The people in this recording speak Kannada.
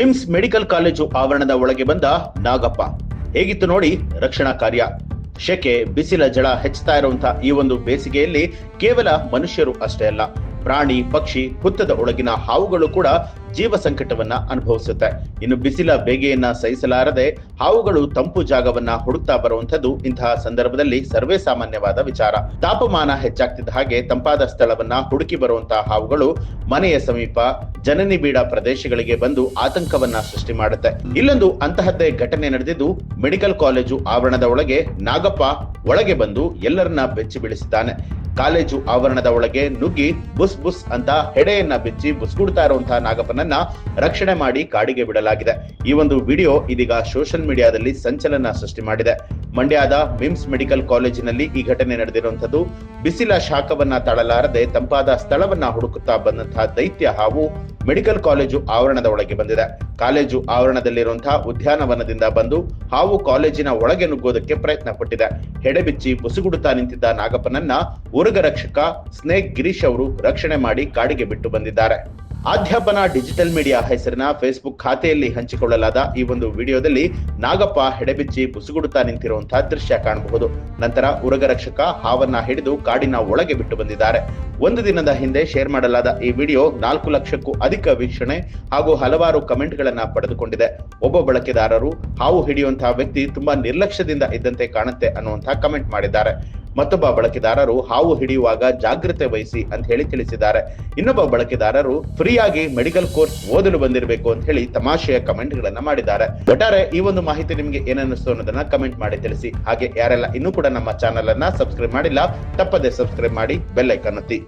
ವಿಮ್ಸ್ ಮೆಡಿಕಲ್ ಕಾಲೇಜು ಆವರಣದ ಒಳಗೆ ಬಂದ ನಾಗಪ್ಪ. ಹೇಗಿತ್ತು ನೋಡಿ ರಕ್ಷಣಾ ಕಾರ್ಯ. ಶೆಕೆ, ಬಿಸಿಲ ಝಳ ಹೆಚ್ಚುತ್ತಾ ಇರುವಂತಹ ಈ ಒಂದು ಬೇಸಿಗೆಯಲ್ಲಿ ಕೇವಲ ಮನುಷ್ಯರು ಅಷ್ಟೇ ಅಲ್ಲ, ಪ್ರಾಣಿ, ಪಕ್ಷಿ, ಹುತ್ತದ ಒಳಗಿನ ಹಾವುಗಳು ಕೂಡ ಜೀವ ಸಂಕಟವನ್ನ ಅನುಭವಿಸುತ್ತೆ. ಇನ್ನು ಬಿಸಿಲ ಬೇಗೆಯನ್ನ ಸಹಿಸಲಾರದೆ ಹಾವುಗಳು ತಂಪು ಜಾಗವನ್ನ ಹುಡುಕ್ತಾ ಬರುವಂತದ್ದು ಇಂತಹ ಸಂದರ್ಭದಲ್ಲಿ ಸರ್ವೇ ಸಾಮಾನ್ಯವಾದ ವಿಚಾರ. ತಾಪಮಾನ ಹೆಚ್ಚಾಗ್ತಿದ್ದ ಹಾಗೆ ತಂಪಾದ ಸ್ಥಳವನ್ನ ಹುಡುಕಿ ಬರುವಂತಹ ಹಾವುಗಳು ಮನೆಯ ಸಮೀಪ, ಜನನಿ ಬೀಡ ಪ್ರದೇಶಗಳಿಗೆ ಬಂದು ಆತಂಕವನ್ನ ಸೃಷ್ಟಿ ಮಾಡುತ್ತೆ. ಇಲ್ಲೊಂದು ಅಂತಹದ್ದೇ ಘಟನೆ ನಡೆದಿದ್ದು ಮೆಡಿಕಲ್ ಕಾಲೇಜು ಆವರಣದ ಒಳಗೆ ನಾಗಪ್ಪ ಒಳಗೆ ಬಂದು ಎಲ್ಲರನ್ನ ಬೆಚ್ಚಿ ಬೀಳಿಸಿದ್ದಾನೆ. ಕಾಲೇಜು ಆವರಣದ ಒಳಗೆ ನುಗ್ಗಿ ಬುಸ್ ಬುಸ್ ಅಂತ ಹೆಡೆಯನ್ನ ಬಿಚ್ಚಿ ಬುಸ್ಗುಡ್ತಾ ಇರುವಂತಹ ನಾಗಪ್ಪನನ್ನ ರಕ್ಷಣೆ ಮಾಡಿ ಕಾಡಿಗೆ ಬಿಡಲಾಗಿದೆ. ಈ ಒಂದು ವಿಡಿಯೋ ಇದೀಗ ಸೋಷಿಯಲ್ ಮೀಡಿಯಾದಲ್ಲಿ ಸಂಚಲನ ಸೃಷ್ಟಿ ಮಾಡಿದೆ. ಮಂಡ್ಯದ ವಿಮ್ಸ್ ಮೆಡಿಕಲ್ ಕಾಲೇಜಿನಲ್ಲಿ ಈ ಘಟನೆ ನಡೆದಿರುವಂತದ್ದು. ಬಿಸಿಲ ಶಾಖವನ್ನ ತಾಳಲಾರದೆ ತಂಪಾದ ಸ್ಥಳವನ್ನ ಹುಡುಕುತ್ತಾ ಬಂದಂತಹ ದೈತ್ಯ ಹಾವು ಮೆಡಿಕಲ್ ಕಾಲೇಜು ಆವರಣದ ಒಳಗೆ ಬಂದಿದೆ. ಕಾಲೇಜು ಆವರಣದಲ್ಲಿರುವಂತಹ ಉದ್ಯಾನವನದಿಂದ ಬಂದು ಹಾವು ಕಾಲೇಜಿನ ಒಳಗೆ ನುಗ್ಗೋದಕ್ಕೆ ಪ್ರಯತ್ನ ಪಟ್ಟಿದೆ. ಹೆಡೆಬಿಚ್ಚಿ ಬುಸುಗುಡುತ್ತಾ ನಿಂತಿದ್ದ ನಾಗಪ್ಪನನ್ನ ಉರುಗ ರಕ್ಷಕ ಸ್ನೇಕ್ ಗಿರೀಶ್ ಅವರು ರಕ್ಷಣೆ ಮಾಡಿ ಕಾಡಿಗೆ ಬಿಟ್ಟು ಬಂದಿದ್ದಾರೆ. ಅಧ್ಯಾಪನ ಡಿಜಿಟಲ್ ಮೀಡಿಯಾ ಹೆಸರಿನ ಫೇಸ್ಬುಕ್ ಖಾತೆಯಲ್ಲಿ ಹಂಚಿಕೊಳ್ಳಲಾದ ಈ ಒಂದು ವಿಡಿಯೋದಲ್ಲಿ ನಾಗಪ್ಪ ಹೆಡೆಬಿಚ್ಚಿ ಬುಸುಗುಡುತ್ತಾ ನಿಂತಿರುವಂತಹ ದೃಶ್ಯ ಕಾಣಬಹುದು. ನಂತರ ಉರಗ ರಕ್ಷಕ ಹಾವನ್ನ ಹಿಡಿದು ಕಾಡಿನ ಒಳಗೆ ಬಿಟ್ಟು ಬಂದಿದ್ದಾರೆ. ಒಂದು ದಿನದ ಹಿಂದೆ ಶೇರ್ ಮಾಡಲಾದ ಈ ವಿಡಿಯೋ 4 ಲಕ್ಷಕ್ಕೂ ಅಧಿಕ ವೀಕ್ಷಣೆ ಹಾಗೂ ಹಲವಾರು ಕಮೆಂಟ್ ಗಳನ್ನ ಪಡೆದುಕೊಂಡಿದೆ. ಒಬ್ಬ ಬಳಕೆದಾರರು ಹಾವು ಹಿಡಿಯುವಂತಹ ವ್ಯಕ್ತಿ ತುಂಬಾ ನಿರ್ಲಕ್ಷ್ಯದಿಂದ ಇದ್ದಂತೆ ಕಾಣುತ್ತೆ ಅನ್ನುವಂತಹ ಕಮೆಂಟ್ ಮಾಡಿದ್ದಾರೆ. ಮತ್ತೊಬ್ಬ ಬಳಕೆದಾರರು ಹಾವು ಹಿಡಿಯುವಾಗ ಜಾಗೃತೆ ವಹಿಸಿ ಅಂತ ಹೇಳಿ ತಿಳಿಸಿದ್ದಾರೆ. ಇನ್ನೊಬ್ಬ ಬಳಕೆದಾರರು ಫ್ರೀಯಾಗಿ ಮೆಡಿಕಲ್ ಕೋರ್ಸ್ ಓದಲು ಬಂದಿರಬೇಕು ಅಂತ ಹೇಳಿ ತಮಾಷೆಯ ಕಮೆಂಟ್ ಗಳನ್ನ ಮಾಡಿದ್ದಾರೆ. ಒಟ್ಟಾರೆ ಈ ಒಂದು ಮಾಹಿತಿ ನಿಮ್ಗೆ ಏನನ್ನಿಸ್ತು ಅನ್ನೋದನ್ನ ಕಮೆಂಟ್ ಮಾಡಿ ತಿಳಿಸಿ. ಹಾಗೆ ಯಾರೆಲ್ಲ ಇನ್ನೂ ಕೂಡ ನಮ್ಮ ಚಾನೆಲ್ ಅನ್ನ ಸಬ್ಸ್ಕ್ರೈಬ್ ಮಾಡಿಲ್ಲ, ತಪ್ಪದೆ ಸಬ್ಸ್ಕ್ರೈಬ್ ಮಾಡಿ ಬೆಲ್ ಐಕಾನ್ ಒತ್ತಿ.